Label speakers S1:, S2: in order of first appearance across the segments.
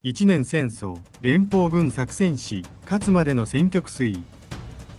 S1: 1年戦争、連邦軍作戦史、勝つまでの戦局推移。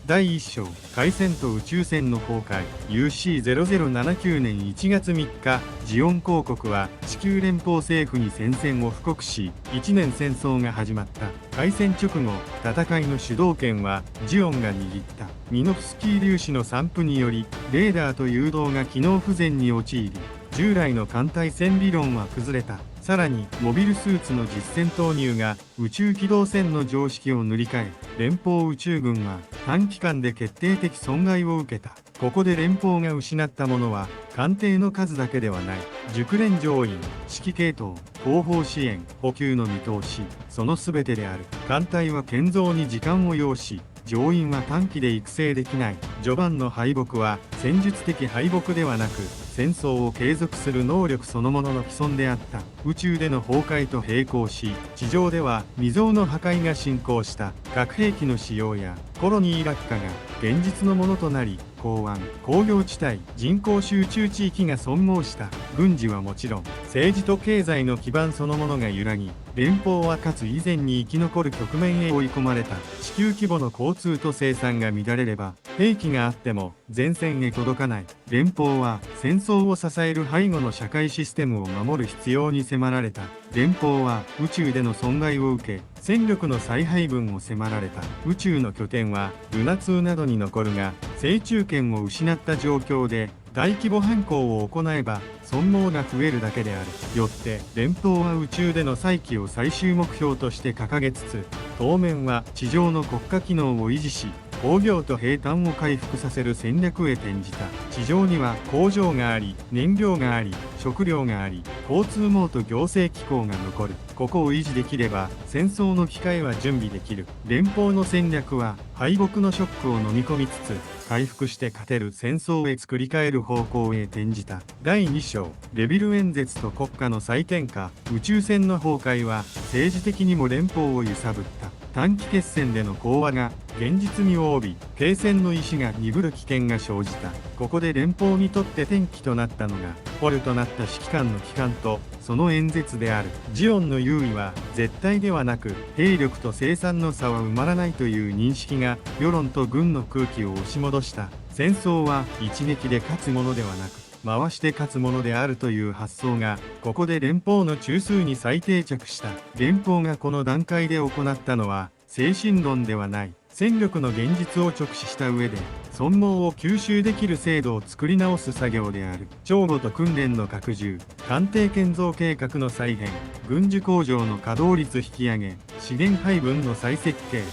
S1: 第1章、海戦と宇宙船の崩壊。UC0079 年1月3日、ジオン公国は地球連邦政府に宣戦を布告し、1年戦争が始まった。海戦直後、戦いの主導権はジオンが握った。ミノフスキー粒子の散布により、レーダーと誘導が機能不全に陥り、従来の艦隊戦理論は崩れた。さらに、モビルスーツの実戦投入が宇宙機動戦の常識を塗り替え、連邦宇宙軍は短期間で決定的損害を受けた。ここで連邦が失ったものは、艦艇の数だけではない。熟練乗員、指揮系統、後方支援、補給の見通し、その全てである。艦隊は建造に時間を要し、乗員は短期で育成できない。序盤の敗北は戦術的敗北ではなく、戦争を継続する能力そのものの既存であった。宇宙での崩壊と並行し、地上では未曾有の破壊が進行した。核兵器の使用やコロニー落下が現実のものとなり、港湾、工業地帯、人口集中地域が損耗した。軍事はもちろん、政治と経済の基盤そのものが揺らぎ、連邦はかつ以前に生き残る局面へ追い込まれた。地球規模の交通と生産が乱れれば、兵器があっても前線へ届かない。連邦は戦争を支える背後の社会システムを守る必要に迫られた。連邦は宇宙での損害を受け、戦力の再配分を迫られた。宇宙の拠点はルナ2などに残るが、制中権を失った状況で大規模反攻を行えば損耗が増えるだけである。よって連邦は宇宙での再起を最終目標として掲げつつ、当面は地上の国家機能を維持し、工業と兵站を回復させる戦略へ転じた。地上には工場があり、燃料があり、食料があり、交通網と行政機構が残る。ここを維持できれば戦争の機会は準備できる。連邦の戦略は敗北のショックを飲み込みつつ、回復して勝てる戦争へ作り変える方向へ転じた。第2章、レビル演説と国家の再転化。宇宙船の崩壊は政治的にも連邦を揺さぶった。短期決戦での講和が現実味を帯び、停戦の意思が鈍る危険が生じた。ここで連邦にとって転機となったのが、捕虜となった指揮官の帰還とその演説である。ジオンの優位は絶対ではなく、兵力と生産の差は埋まらないという認識が世論と軍の空気を押し戻した。戦争は一撃で勝つものではなく、回して勝つものであるという発想が、ここで連邦の中枢に再定着した。連邦がこの段階で行ったのは、精神論ではない。戦力の現実を直視した上で、損耗を吸収できる制度を作り直す作業である。帳簿と訓練の拡充、艦艇建造計画の再編、軍需工場の稼働率引き上げ、資源配分の再設計、指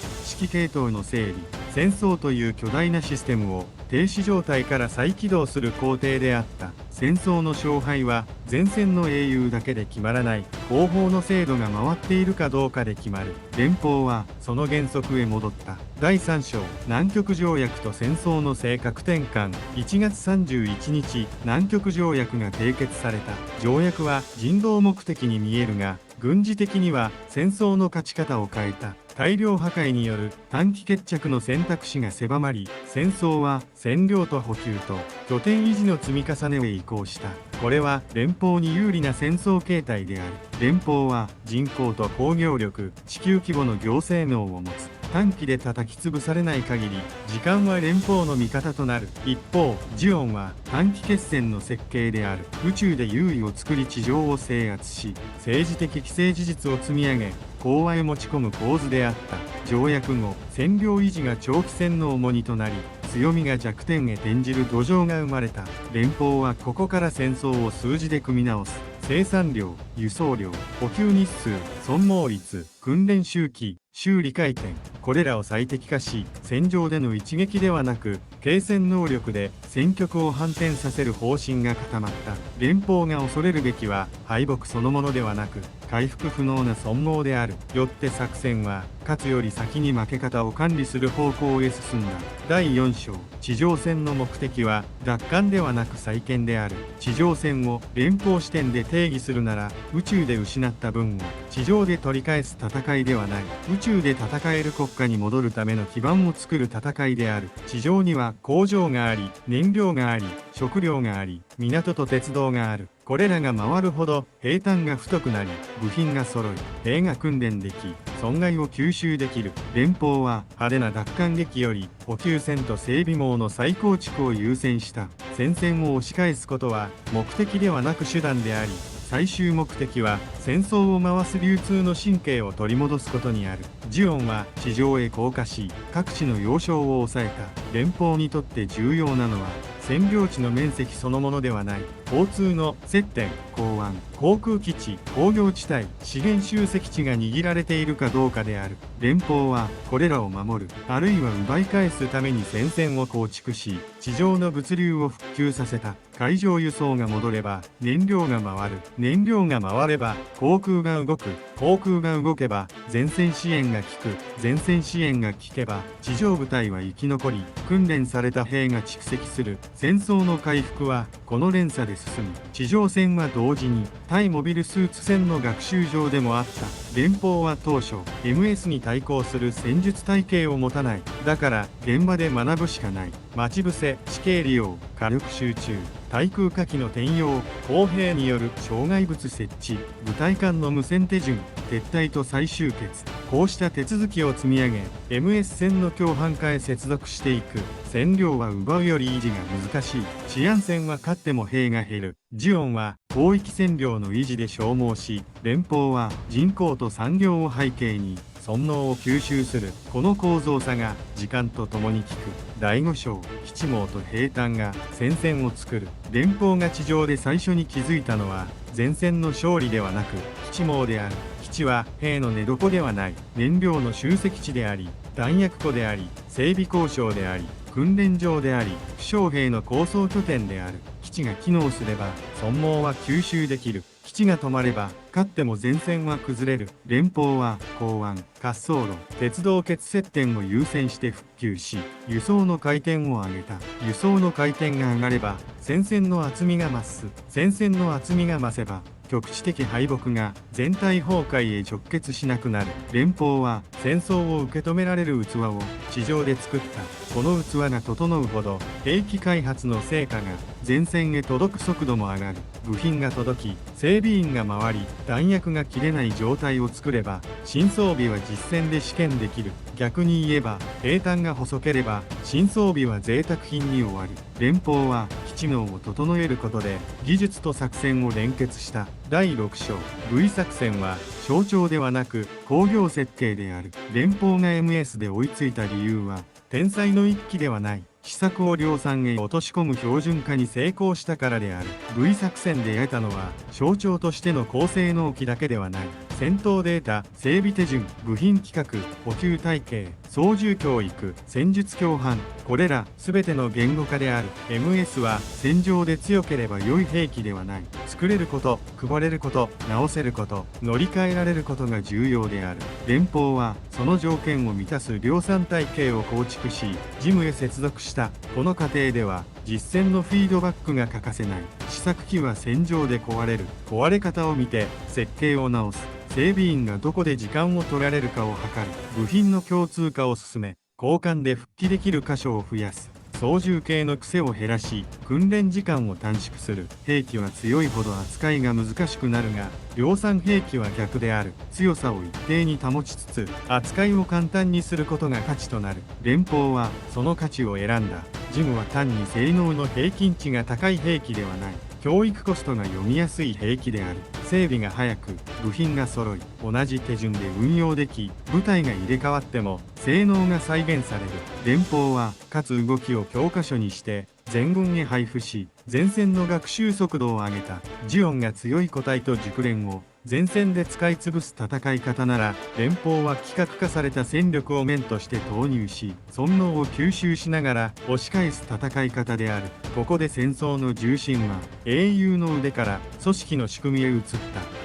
S1: 揮系統の整理、戦争という巨大なシステムを停止状態から再起動する工程であった。戦争の勝敗は前線の英雄だけで決まらない。後方の制度が回っているかどうかで決まる。連邦はその原則へ戻った。第3章、南極条約と戦争の性格転換。1月31日、南極条約が締結された。条約は人道目的に見えるが、軍事的には戦争の勝ち方を変えた。大量破壊による短期決着の選択肢が狭まり、戦争は占領と補給と拠点維持の積み重ねへ移行した。これは連邦に有利な戦争形態である。連邦は人口と工業力、地球規模の行政能を持つ。短期で叩き潰されない限り、時間は連邦の味方となる。一方、ジオンは短期決戦の設計である。宇宙で優位を作り地上を制圧し、政治的既成事実を積み上げ、講和へ持ち込む構図であった。条約後、占領維持が長期戦の重荷となり、強みが弱点へ転じる土壌が生まれた。連邦はここから戦争を数字で組み直す。生産量、輸送量、補給日数、損耗率、訓練周期、修理回転、これらを最適化し、戦場での一撃ではなく、継戦能力で戦局を反転させる方針が固まった。連邦が恐れるべきは敗北そのものではなく、回復不能な損耗である。よって作戦は、勝つより先に負け方を管理する方向へ進んだ。第4章、地上戦の目的は奪還ではなく再建である。地上戦を連邦視点で定義するなら、宇宙で失った分を地上で取り返す戦いではない。宇宙で戦える国家に戻るための基盤を作る戦いである。地上には工場があり、燃料があり、食料があり、港と鉄道がある。これらが回るほど兵站が太くなり、部品が揃い、兵が訓練でき、損害を吸収できる。連邦は派手な奪還劇より補給線と整備網の再構築を優先した。戦線を押し返すことは目的ではなく手段であり、最終目的は戦争を回す流通の神経を取り戻すことにある。ジュオンは地上へ降下し、各地の要衝を抑えた。連邦にとって重要なのは占領地の面積そのものではない。交通の接点、港湾、航空基地、工業地帯、資源集積地が握られているかどうかである。連邦はこれらを守る、あるいは奪い返すために戦線を構築し、地上の物流を復旧させた。海上輸送が戻れば燃料が回る。燃料が回れば航空が動く。航空が動けば前線支援が効く。前線支援が効けば地上部隊は生き残り、訓練された兵が蓄積する。戦争の回復はこの連鎖で進む。地上戦は同時に対モビルスーツ戦の学習場でもあった。連邦は当初 MS に対抗する戦術体系を持たない。だから現場で学ぶしかない。待ち伏せ、地形利用、火力集中、対空火器の転用、砲兵による障害物設置、部隊間の無線手順、撤退と再集結。こうした手続きを積み上げ MS 戦の強悍化へ接続していく。占領は奪うより維持が難しい。治安戦は勝っても兵が減る。ジュオンは広域占領の維持で消耗し、連邦は人口と産業を背景に損耗を吸収する。この構造差が時間とともに効く。第5章、基地網と兵站が戦線を作る。連邦が地上で最初に築いたのは前線の勝利ではなく基地網である。基地は兵の寝床ではない。燃料の集積地であり、弾薬庫であり、整備工場であり、訓練場であり、負傷兵の構想拠点である。基地が機能すれば損耗は吸収できる。基地が止まれば勝っても前線は崩れる。連邦は港湾、滑走路、鉄道結接点を優先して復旧し、輸送の回転を上げた。輸送の回転が上がれば戦線の厚みが増す。戦線の厚みが増せば局地的敗北が全体崩壊へ直結しなくなる。連邦は戦争を受け止められる器を地上で作った。この器が整うほど兵器開発の成果が前線へ届く速度も上がる。部品が届き、整備員が回り、弾薬が切れない状態を作れば新装備は実戦で試験できる。逆に言えば兵站が細ければ新装備は贅沢品に終わる。連邦は基地網を整えることで技術と作戦を連結した。第6章、V 作戦は象徴ではなく工業設計である。連邦が MS で追いついた理由は天才の一揆ではない。施策を量産へ落とし込む標準化に成功したからである。V 作戦で得たのは象徴としての高性能機だけではない。戦闘データ、整備手順、部品規格、補給体系、操縦教育、戦術共犯、これら全ての言語化である。 MS は戦場で強ければ良い兵器ではない。作れること、配れること、直せること、乗り換えられることが重要である。連邦はその条件を満たす量産体系を構築し、ジムへ接続した。この過程では実践のフィードバックが欠かせない。試作機は戦場で壊れる。壊れ方を見て設計を直す。整備員がどこで時間を取られるかを測る。部品の共通化を進め、交換で復帰できる箇所を増やす。操縦系の癖を減らし、訓練時間を短縮する。兵器は強いほど扱いが難しくなるが、量産兵器は逆である。強さを一定に保ちつつ、扱いを簡単にすることが価値となる。連邦はその価値を選んだ。ジムは単に性能の平均値が高い兵器ではない。教育コストが読みやすい兵器である。整備が早く、部品が揃い、同じ手順で運用でき、部隊が入れ替わっても性能が再現される。連邦はかつ動きを教科書にして全軍へ配布し、前線の学習速度を上げた。ジオンが強い個体と熟練を前線で使い潰す戦い方なら、連邦は規格化された戦力を面として投入し、損耗を吸収しながら押し返す戦い方である。ここで戦争の重心は英雄の腕から組織の仕組みへ移った。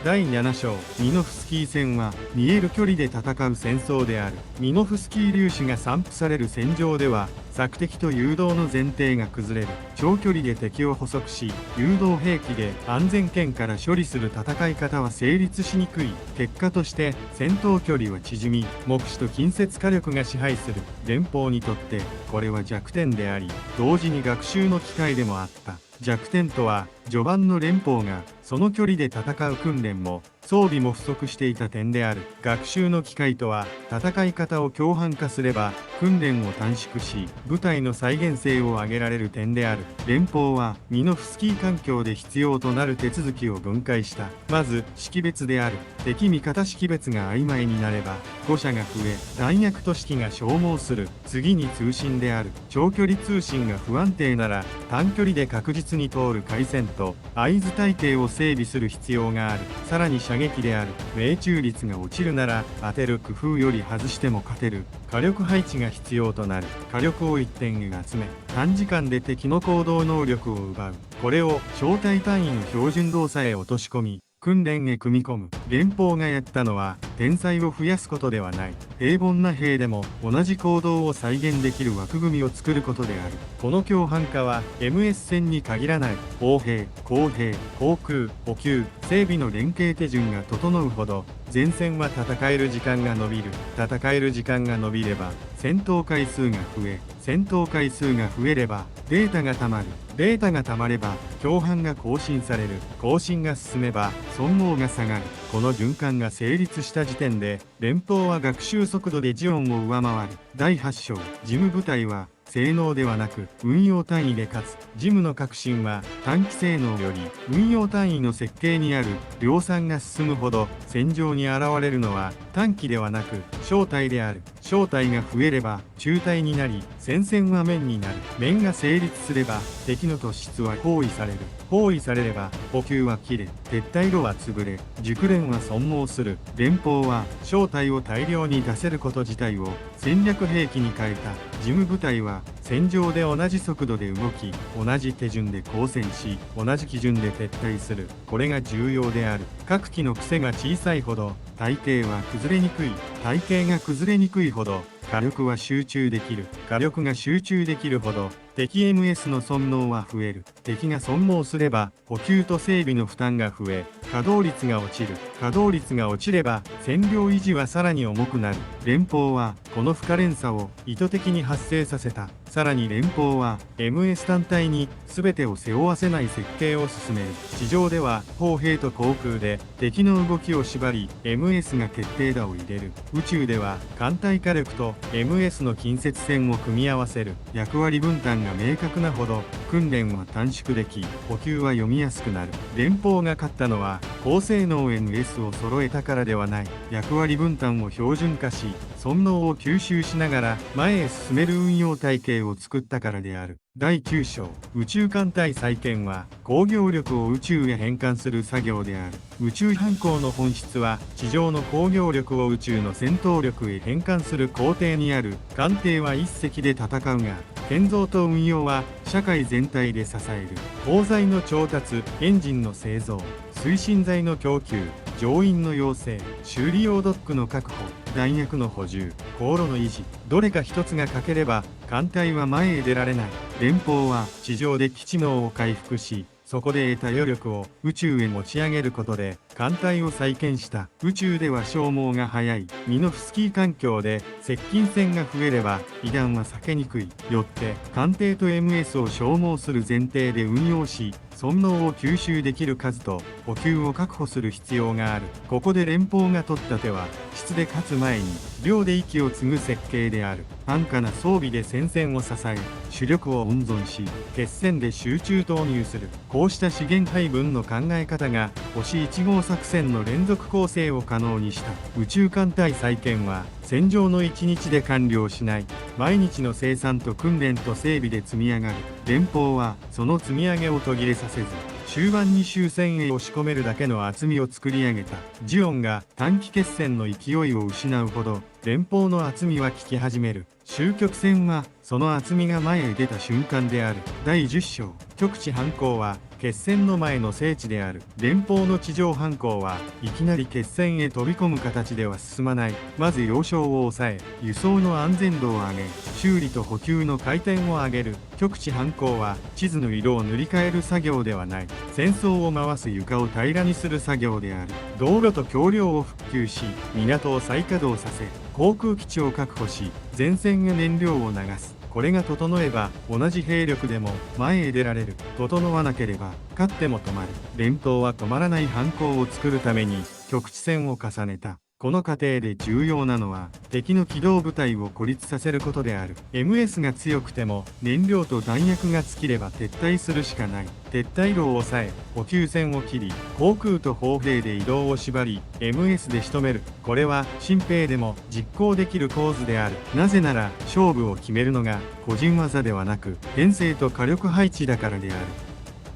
S1: 第7章、ミノフスキー戦は見える距離で戦う戦争である。ミノフスキー粒子が散布される戦場では索敵と誘導の前提が崩れる。長距離で敵を捕捉し、誘導兵器で安全圏から処理する戦い方は成立しにくい。結果として戦闘距離は縮み、目視と近接火力が支配する。連邦にとってこれは弱点であり、同時に学習の機会でもあった。弱点とは序盤の連邦がその距離で戦う訓練も装備も不足していた点である。学習の機会とは、戦い方を共犯化すれば訓練を短縮し部隊の再現性を上げられる点である。連邦はミノフスキー環境で必要となる手続きを分解した。まず識別である。敵味方識別が曖昧になれば誤射が増え弾薬と式が消耗する。次に通信である。長距離通信が不安定なら短距離で確実に通る回線と合図体系を整備する必要がある。さらに射撃である。命中率が落ちるなら当てる工夫より外しても勝てる。火力配置が必要となる。火力を一点へ集め短時間で敵の行動能力を奪う。これを小隊単位の標準動作へ落とし込み訓練へ組み込む。連邦がやったのは天才を増やすことではない。平凡な兵でも同じ行動を再現できる枠組みを作ることである。この共犯化は MS 戦に限らない。砲兵、工兵、航空、補給、整備の連携手順が整うほど前線は戦える時間が伸びる。戦える時間が伸びれば戦闘回数が増え、戦闘回数が増えればデータがたまる。データがたまれば共犯が更新される。更新が進めば損耗が下がる。この循環が成立した時点で連邦は学習速度でジオンを上回る。第8章事務部隊は性能ではなく運用単位で勝つ。事務の革新は短期性能より運用単位の設計にある。量産が進むほど戦場に現れるのは短期ではなく小隊である。小隊が増えれば中隊になり戦線は面になる。面が成立すれば敵の突出は包囲される。包囲されれば補給は切れ撤退路は潰れ熟練は損耗する。連邦は小隊を大量に出せること自体を戦略兵器に変えた。事務部隊は戦場で同じ速度で動き同じ手順で交戦し同じ基準で撤退する。これが重要である。各機の癖が小さいほど体系は崩れにくい。体系が崩れにくいほど火力は集中できる。火力が集中できるほど敵 MS の損耗は増える。敵が損耗すれば補給と整備の負担が増え稼働率が落ちる。稼働率が落ちれば占領維持はさらに重くなる。連邦はこの負荷連鎖を意図的に発生させた。さらに連邦は MS 単体に全てを背負わせない設計を進める。地上では砲兵と航空で敵の動きを縛り MS が決定打を入れる。宇宙では艦隊火力と MS の近接戦を組み合わせる。役割分担が明確なほど訓練は短縮でき補給は読みやすくなる。連邦が勝ったのは高性能 MS を揃えたからではない。役割分担を標準化し損耗を吸収しながら前へ進める運用体系を作ったからである。第9章宇宙艦隊再建は工業力を宇宙へ変換する作業である。宇宙反攻の本質は地上の工業力を宇宙の戦闘力へ変換する工程にある。艦艇は一隻で戦うが建造と運用は社会全体で支える。鋼材の調達、エンジンの製造、推進剤の供給、乗員の養成、修理用ドックの確保、弾薬の補充、航路の維持、どれか一つが欠ければ艦隊は前へ出られない。連邦は地上で基地能を回復しそこで得た余力を宇宙へ持ち上げることで艦隊を再建した。宇宙では消耗が早いミノフスキー環境で接近戦が増えれば被弾は避けにくい。よって艦艇と MS を消耗する前提で運用し損耗を吸収できる数と補給を確保する必要がある。ここで連邦が取った手は質で勝つ前に量で息を継ぐ設計である。安価な装備で戦線を支え主力を温存し決戦で集中投入する。こうした資源配分の考え方が星1号作戦の連続構成を可能にした。宇宙艦隊再建は戦場の1日で完了しない。毎日の生産と訓練と整備で積み上がる。連邦はその積み上げを途切れさせず終盤に終戦へ押し込めるだけの厚みを作り上げた。ジオンが短期決戦の勢いを失うほど連邦の厚みは効き始める。終局戦はその厚みが前へ出た瞬間である。第10章極地反攻は決戦の前の聖地である。連邦の地上反攻はいきなり決戦へ飛び込む形では進まない。まず要衝を抑え輸送の安全度を上げ修理と補給の回転を上げる。極地反攻は地図の色を塗り替える作業ではない。戦争を回す床を平らにする作業である。道路と橋梁を復旧し港を再稼働させ航空基地を確保し前線へ燃料を流す。これが整えば同じ兵力でも前へ出られる。整わなければ勝っても止まる。連邦は止まらない反攻を作るために局地戦を重ねた。この過程で重要なのは敵の機動部隊を孤立させることである。 MS が強くても燃料と弾薬が尽きれば撤退するしかない。撤退路を抑え補給線を切り航空と砲兵で移動を縛り MS で仕留める。これは新兵でも実行できる構図である。なぜなら勝負を決めるのが個人技ではなく編成と火力配置だからである。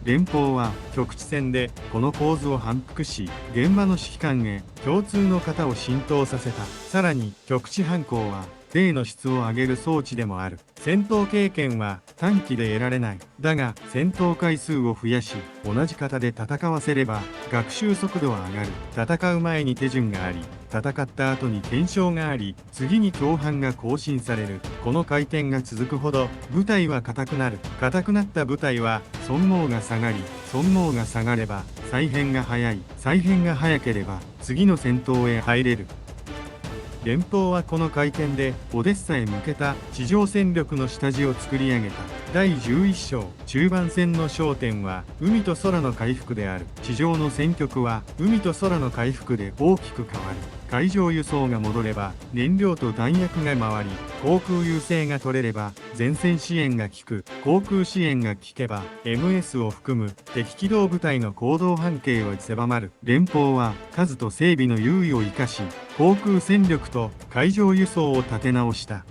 S1: 連邦は局地戦でこの構図を反復し現場の指揮官へ共通の型を浸透させた。さらに局地反攻は兵の質を上げる装置でもある。戦闘経験は短期で得られない。だが戦闘回数を増やし同じ型で戦わせれば学習速度は上がる。戦う前に手順があり戦った後に検証があり次に共犯が更新される。この回転が続くほど部隊は硬くなる。硬くなった部隊は損耗が下がり損耗が下がれば再編が早い。再編が早ければ次の戦闘へ入れる。連邦はこの回転でオデッサへ向けた地上戦力の下地を作り上げた。第11章中盤戦の焦点は海と空の回復である。地上の戦局は海と空の回復で大きく変わる。海上輸送が戻れば燃料と弾薬が回り航空優勢が取れれば前線支援が効く。航空支援が効けば MS を含む敵機動部隊の行動半径は狭まる。連邦は数と整備の優位を生かし航空戦力と海上輸送を立て直した。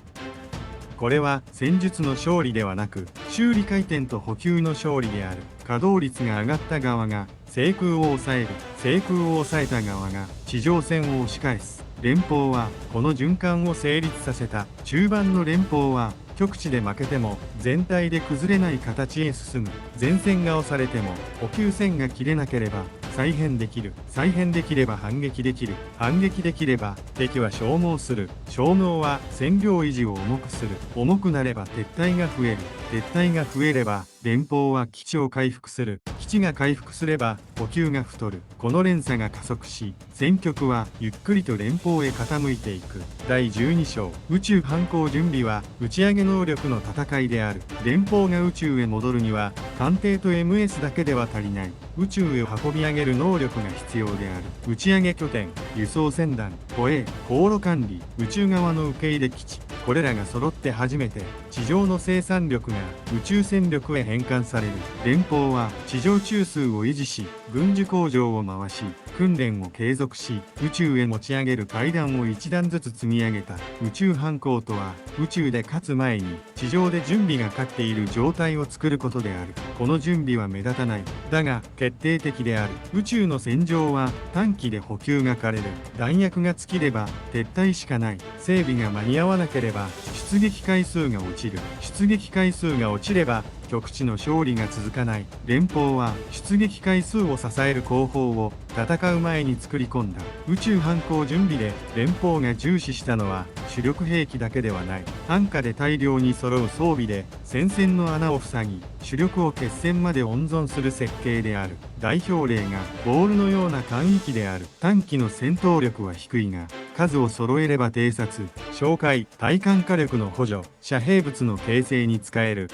S1: これは戦術の勝利ではなく修理回転と補給の勝利である。稼働率が上がった側が制空を抑える。制空を抑えた側が地上戦を押し返す。連邦はこの循環を成立させた。中盤の連邦は局地で負けても全体で崩れない形へ進む。前線が押されても補給線が切れなければ再編できる。再編できれば反撃できる。反撃できれば敵は消耗する。消耗は占領維持を重くする。重くなれば撤退が増える。撤退が増えれば連邦は基地を回復する。基地が回復すれば補給が太る。この連鎖が加速し戦局はゆっくりと連邦へ傾いていく。第12章宇宙反攻準備は打ち上げ能力の戦いである。連邦が宇宙へ戻るには艦艇と MS だけでは足りない。宇宙へ運び上げる能力が必要である。打ち上げ拠点、輸送船団、護衛、航路管理、宇宙側の受け入れ基地、これらが揃って初めて地上の生産力が宇宙戦力へ変換される。連邦は地上中枢を維持し軍需工場を回し訓練を継続し宇宙へ持ち上げる階段を一段ずつ積み上げた。宇宙反攻とは宇宙で勝つ前に地上で準備が勝っている状態を作ることである。この準備は目立たない。だが決定的である。宇宙の戦場は短期で補給が枯れる。弾薬が尽きれば撤退しかない。整備が間に合わなければ出撃回数が落ちる。出撃回数が落ちれば局地の勝利が続かない。連邦は出撃回数を支える後方を戦う前に作り込んだ。宇宙反攻準備で連邦が重視したのは主力兵器だけではない。安価で大量に揃う装備で戦線の穴を塞ぎ主力を決戦まで温存する設計である。代表例がボールのような簡易機である。短期の戦闘力は低いが数を揃えれば偵察、哨戒、対艦火力の補助、遮蔽物の形成に使える。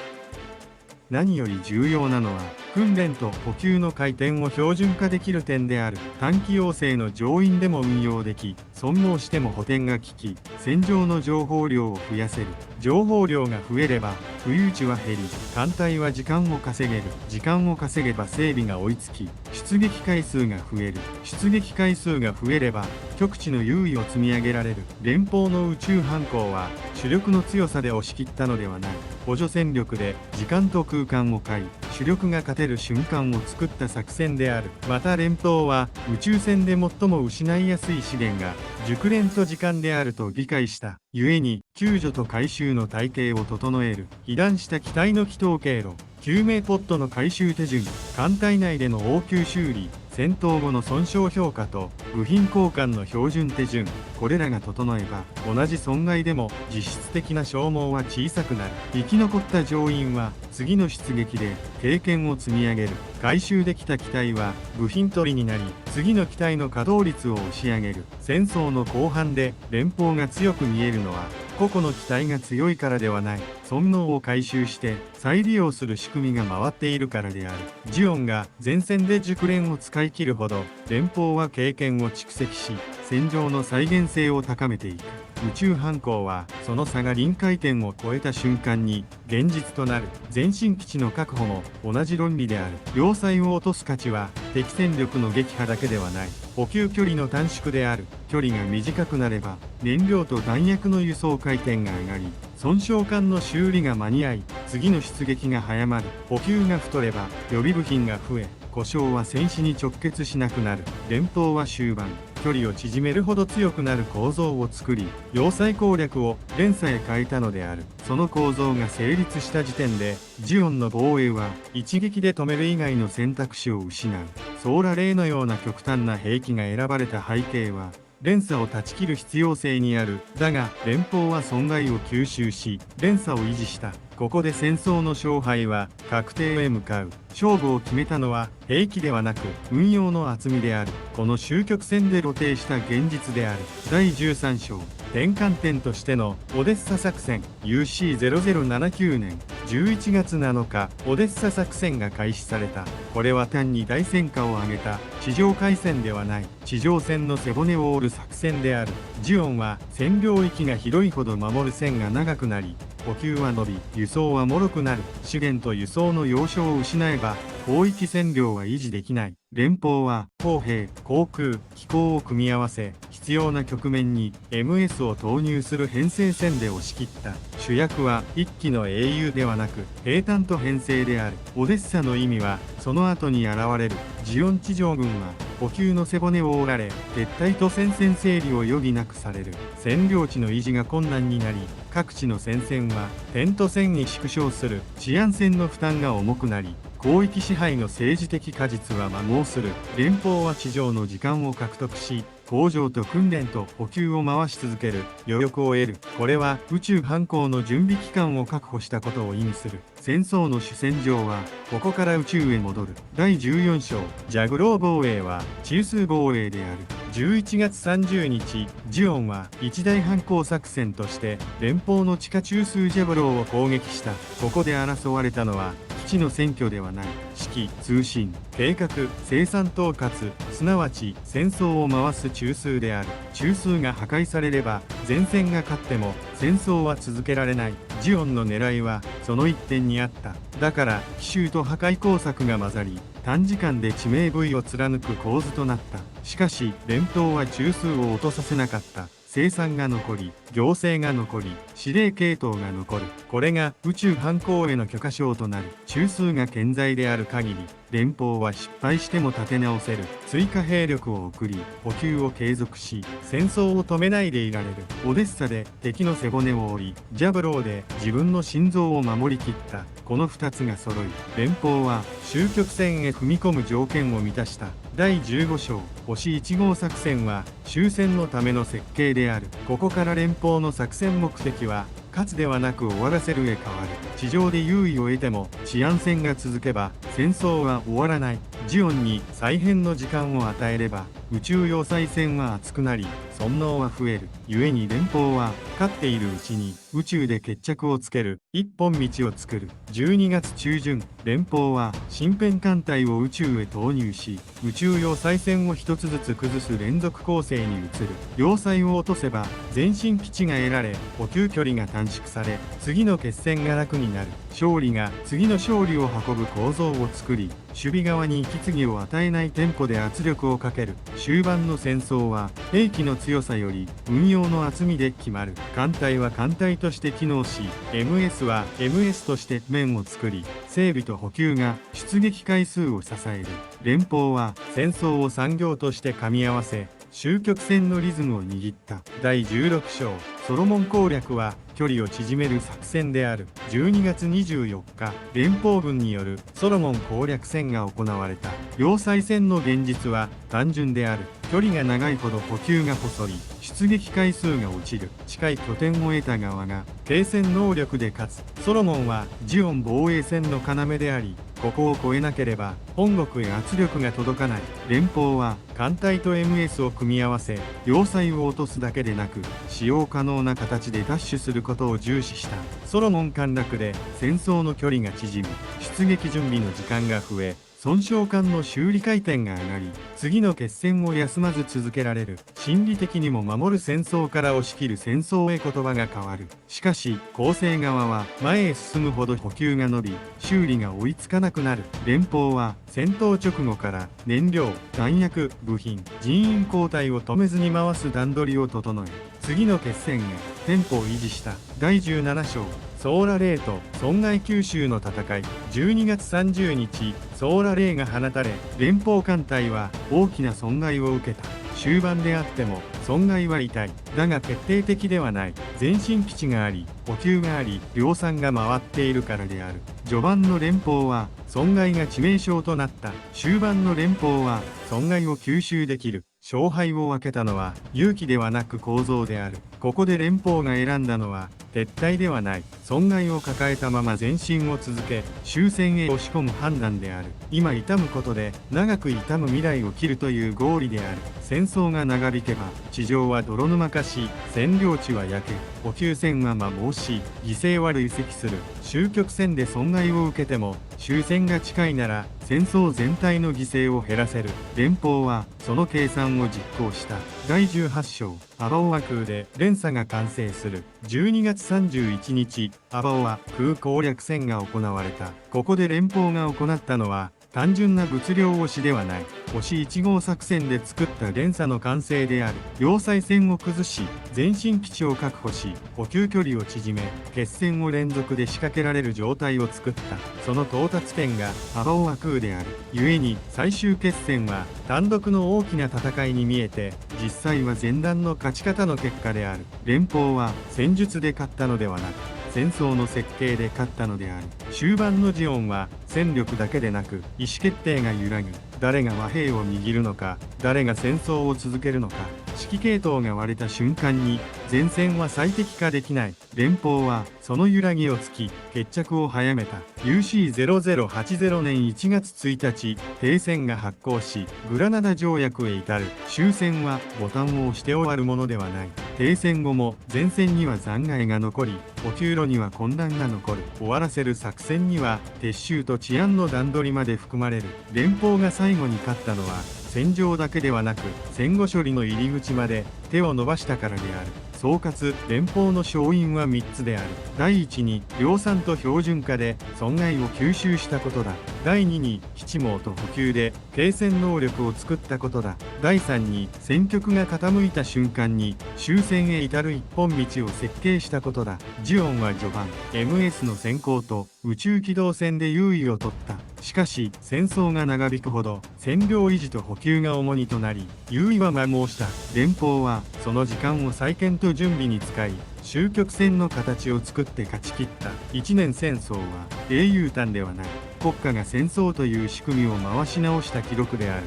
S1: 何より重要なのは訓練と補給の回転を標準化できる点である。短期要請の乗員でも運用でき損耗しても補填が効き戦場の情報量を増やせる。情報量が増えれば不意打ちは減り艦隊は時間を稼げる。時間を稼げば整備が追いつき出撃回数が増える。出撃回数が増えれば局地の優位を積み上げられる。連邦の宇宙反攻は主力の強さで押し切ったのではない。補助戦力で時間と空間を買い主力が勝てる瞬間を作った作戦である。また連邦は宇宙船で最も失いやすい資源が熟練と時間であると理解した。故に救助と回収の体系を整える。被弾した機体の帰投経路、救命ポットの回収手順、艦隊内での応急修理、戦闘後の損傷評価と部品交換の標準手順、これらが整えば同じ損害でも実質的な消耗は小さくなる。生き残った乗員は次の出撃で経験を積み上げる。回収できた機体は部品取りになり次の機体の稼働率を押し上げる。戦争の後半で連邦が強く見えるのは個々の機体が強いからではない。損耗を回収して再利用する仕組みが回っているからである。ジオンが前線で熟練を使い切るほど、連邦は経験を蓄積し、戦場の再現性を高めていく。宇宙反攻はその差が臨界点を超えた瞬間に現実となる。前進基地の確保も同じ論理である。要塞を落とす価値は敵戦力の撃破だけではない。補給距離の短縮である。距離が短くなれば燃料と弾薬の輸送回転が上がり、損傷艦の修理が間に合い、次の出撃が早まる。補給が太れば予備部品が増え、故障は戦死に直結しなくなる。連邦は終盤、距離を縮めるほど強くなる構造を作り、要塞攻略を連鎖へ変えたのである。その構造が成立した時点で、ジオンの防衛は一撃で止める以外の選択肢を失う。ソーラレイのような極端な兵器が選ばれた背景は、連鎖を断ち切る必要性にある。だが、連邦は損害を吸収し、連鎖を維持した。ここで戦争の勝敗は確定へ向かう。勝負を決めたのは兵器ではなく運用の厚みである。この終局戦で露呈した現実である。第13章、転換点としてのオデッサ作戦。 UC0079 年11月7日、オデッサ作戦が開始された。これは単に大戦果を上げた地上海戦ではない。地上戦の背骨を折る作戦である。ジオンは占領域が広いほど守る線が長くなり、補給は伸び、輸送は脆くなる。資源と輸送の要衝を失えば、広域占領は維持できない。連邦は、砲兵、航空、機構を組み合わせ、必要な局面に MS を投入する編成戦で押し切った。主役は、一機の英雄ではなく、兵隊と編成である。オデッサの意味は、その後に現れる。ジオン地上軍は、補給の背骨を折られ、撤退と戦線整理を余儀なくされる。占領地の維持が困難になり、各地の戦線は点と線に縮小する。治安線の負担が重くなり、広域支配の政治的果実は摩耗する。連邦は地上の時間を獲得し、工場と訓練と補給を回し続ける余力を得る。これは宇宙反攻の準備期間を確保したことを意味する。戦争の主戦場はここから宇宙へ戻る。第14章、ジャグロー防衛は中枢防衛である。11月30日、ジオンは一大反攻作戦として連邦の地下中枢ジャブローを攻撃した。ここで争われたのは基地の占拠ではない。指揮、通信、計画、生産統括、すなわち戦争を回す中枢である。中枢が破壊されれば前線が勝っても戦争は続けられない。ジオンの狙いはその一点にあった。だから奇襲と破壊工作が混ざり、短時間で致命部位を貫く構図となった。しかし連邦は中枢を落とさせなかった。生産が残り、行政が残り、司令系統が残る。これが宇宙反攻への許可証となる。中枢が健在である限り、連邦は失敗しても立て直せる。追加兵力を送り、補給を継続し、戦争を止めないでいられる。オデッサで敵の背骨を折り、ジャブローで自分の心臓を守りきった。この2つが揃い、連邦は終局戦へ踏み込む条件を満たした。第15章、星1号作戦は終戦のための設計である。ここから連邦の作戦目的は勝つではなく終わらせるへ変わる。地上で優位を得ても治安戦が続けば戦争は終わらない。ジオンに再編の時間を与えれば宇宙要塞戦は熱くなり損耗は増える。故に連邦は勝っているうちに宇宙で決着をつける一本道を作る。12月中旬、連邦は身辺艦隊を宇宙へ投入し、宇宙要塞戦を一つずつ崩す連続攻勢に移る。要塞を落とせば前進基地が得られ、補給距離が短縮され、次の決戦が楽になる。勝利が次の勝利を運ぶ構造を作り、守備側に息継ぎを与えないテンポで圧力をかける。終盤の戦争は兵器の強さより運用の厚みで決まる。艦隊は艦隊として機能し、MS は MS として面を作り、整備と補給が出撃回数を支える。連邦は戦争を産業として噛み合わせ、終局戦のリズムを握った。第16章、ソロモン攻略は距離を縮める作戦である。12月24日、連邦軍によるソロモン攻略戦が行われた。要塞戦の現実は単純である。距離が長いほど補給が細り、出撃回数が落ちる。近い拠点を得た側が継戦能力で勝つ。ソロモンはジオン防衛線の要であり、ここを越えなければ本国へ圧力が届かない。連邦は艦隊と MS を組み合わせ、要塞を落とすだけでなく使用可能な形で奪取することを重視した。ソロモン陥落で戦争の距離が縮み、出撃準備の時間が増え、損傷艦の修理回転が上がり、次の決戦を休まず続けられる。心理的にも守る戦争から押し切る戦争へ言葉が変わる。しかし攻勢側は前へ進むほど補給が伸び、修理が追いつかなくなる。連邦は戦闘直後から燃料、弾薬、部品、人員交代を止めずに回す段取りを整え、次の決戦へテンポを維持した。第17章ソーラレイと損害吸収の戦い。12月30日、ソーラレイが放たれ、連邦艦隊は大きな損害を受けた。終盤であっても損害は痛い。だが決定的ではない。前進基地があり、補給があり、量産が回っているからである。序盤の連邦は損害が致命傷となった。終盤の連邦は損害を吸収できる。勝敗を分けたのは勇気ではなく構造である。ここで連邦が選んだのは撤退ではない。損害を抱えたまま前進を続け、終戦へ押し込む判断である。今痛むことで長く痛む未来を切るという合理である。戦争が長引けば地上は泥沼化し、占領地は焼け、補給線は摩耗し、犠牲は累積する。終局戦で損害を受けても終戦が近いなら戦争全体の犠牲を減らせる。連邦はその計算を実行した。第18章アバオワ空で連鎖が完成する。12月31日、アバオワ空攻略戦が行われた。ここで連邦が行ったのは単純な物量押しではない。星1号作戦で作った連鎖の完成である。要塞線を崩し、前進基地を確保し、補給距離を縮め、決戦を連続で仕掛けられる状態を作った。その到達点がアバオワ空である。故に最終決戦は単独の大きな戦いに見えて、実際は前段の勝ち方の結果である。連邦は戦術で勝ったのではなく、戦争の設計で勝ったのである。終盤のジオンは戦力だけでなく意思決定が揺らぐ。誰が和平を握るのか、誰が戦争を続けるのか。指揮系統が割れた瞬間に前線は最適化できない。連邦はその揺らぎを突き決着を早めた。 UC0080 年1月1日、停戦が発効しグラナダ条約へ至る。終戦はボタンを押して終わるものではない。停戦後も前線には残骸が残り、補給路には混乱が残る。終わらせる作戦には撤収と治安の段取りまで含まれる。連邦が最後に勝ったのは戦場だけではなく戦後処理の入り口まで手を伸ばしたからである。総括、連邦の勝因は3つである。第1に量産と標準化で損害を吸収したことだ。第2に基地網と補給で継戦能力を作ったことだ。第3に戦局が傾いた瞬間に終戦へ至る一本道を設計したことだ。ジオンは序盤 MS の先行と宇宙機動戦で優位を取った。しかし戦争が長引くほど占領維持と補給が重荷となり、優位は摩耗した。連邦はその時間を再建と準備に使い、終局戦の形を作って勝ち切った。一年戦争は英雄譚ではない。国家が戦争という仕組みを回し直した記録である。